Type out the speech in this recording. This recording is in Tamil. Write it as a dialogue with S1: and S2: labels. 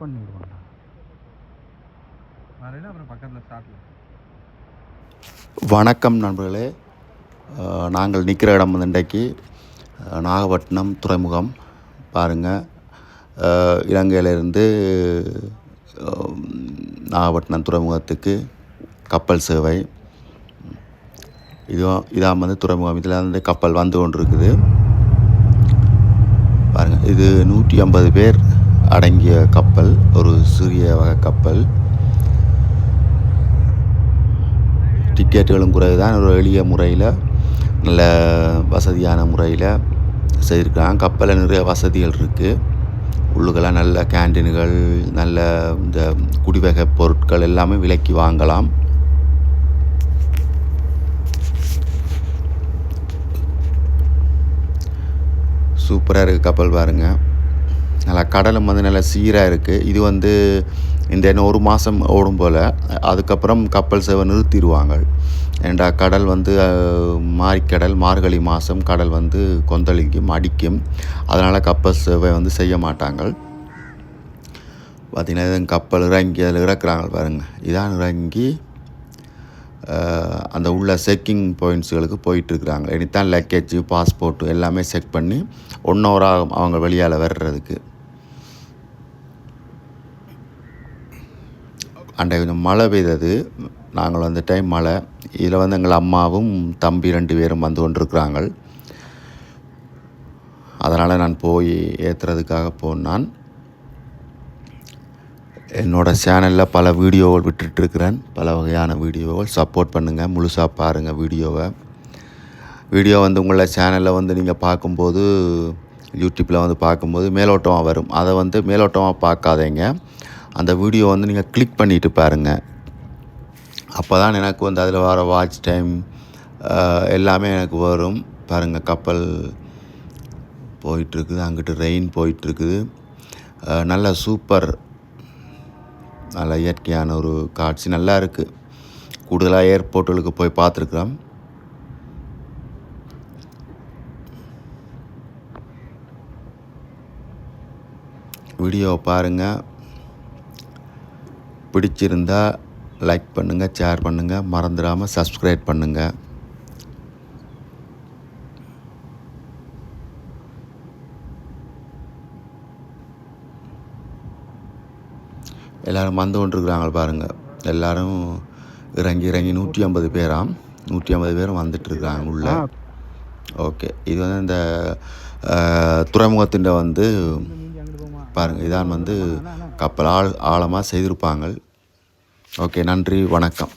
S1: பண்ணிடுவோம்டா வரேன்னா அப்புறம் பக்கத்தில் ஸ்டார்ட்ல.
S2: வணக்கம் நண்பர்களே. நாங்கள் நிற்கிற இடம் வந்து இன்றைக்கு நாகப்பட்டினம் துறைமுகம். பாருங்கள், இலங்கையிலேருந்து நாகப்பட்டினம் துறைமுகத்துக்கு கப்பல் சேவை. இதான் வந்து துறைமுகம். இதில் வந்து கப்பல் வந்து கொண்டு இருக்குது. பாருங்கள், இது 150 பேர் அடங்கிய கப்பல், ஒரு சிறிய வகை கப்பல். டிக்கெட்டுகளும் குறைவு தான். ஒரு எளிய முறையில், நல்ல வசதியான முறையில் செய்திருக்காங்க. கப்பலில் நிறைய வசதிகள் இருக்குது. உள்ளுக்கெல்லாம் நல்ல கேண்டீன்கள், நல்ல இந்த குடிவகை பொருட்கள் எல்லாமே விலைக்கு வாங்கலாம். சூப்பராக இருக்குது கப்பல். பாருங்கள், நல்லா கடலும் வந்து நல்லா சீராக இருக்குது. இது வந்து இந்த இன்னும் 1 மாதம் ஓடும் போல். அதுக்கப்புறம் கப்பல் சேவை நிறுத்திடுவாங்க. ஏண்டா கடல் வந்து மாரிக்கடல், மார்கழி மாதம் கடல் வந்து கொந்தளிக்கும், அடிக்கும். அதனால் கப்பல் சேவை வந்து செய்ய மாட்டாங்க. பார்த்திங்கன்னா கப்பல் இறங்கி அதில் இறக்குறாங்க பாருங்கள். இதான் இறங்கி அந்த உள்ள செக்கிங் பாயிண்ட்ஸுகளுக்கு போயிட்டுருக்குறாங்க. இனித்தான் லக்கேஜு, பாஸ்போர்ட்டு எல்லாமே செக் பண்ணி 1 hour ஆகும் அவங்க வெளியால் வர்றதுக்கு. அன்றைக்கு கொஞ்சம் மழை பெய்தது. நாங்கள் வந்த டைம் மழை. இதில் வந்து எங்கள் அம்மாவும் தம்பி 2 பேரும் வந்து கொண்டிருக்கிறாங்க. அதனால் நான் போய் ஏற்றுறதுக்காக போனான். என்னோடய சேனலில் பல வீடியோகள் விட்டுட்டுருக்கிறேன், பல வகையான வீடியோகள். சப்போர்ட் பண்ணுங்கள், முழுசாக பாருங்கள் வீடியோ வந்து உங்களோட சேனலில் வந்து நீங்கள் பார்க்கும்போது, யூடியூப்பில் வந்து பார்க்கும்போது மேலோட்டமாக வரும். அதை வந்து மேலோட்டமாக பார்க்காதீங்க. அந்த வீடியோ வந்து நீங்கள் கிளிக் பண்ணிவிட்டு பாருங்கள். அப்போ தான் எனக்கு வந்து அதில் வர வாட்ச் டைம் எல்லாமே எனக்கு வரும். பாருங்கள், கப்பல் போயிட்டுருக்குது, அங்கிட்டு ரெயின் போயிட்டுருக்குது. நல்ல சூப்பர், நல்ல இயற்கையான ஒரு காட்சி, நல்லா இருக்குது. கூடுதலாக ஏர்போர்ட்டுகளுக்கு போய் பார்த்துருக்குறோம். வீடியோவை பாருங்கள். பிடிச்சிருந்தா லைக் பண்ணுங்கள், ஷேர் பண்ணுங்கள், மறந்துடாமல் சப்ஸ்கிரைப் பண்ணுங்கள். எல்லோரும் வந்து கொண்டிருக்கிறாங்க பாருங்கள். எல்லோரும் இறங்கி 150 பேராம், 150 பேரும் வந்துட்டுருக்குறாங்க உள்ள. ஓகே, இது வந்து இந்த துறைமுகத்தின் வந்து பாருங்கள், இதான் வந்து கப்பல் ஆழமாக செய்திருப்பாங்க. ஓகே, நன்றி, வணக்கம்.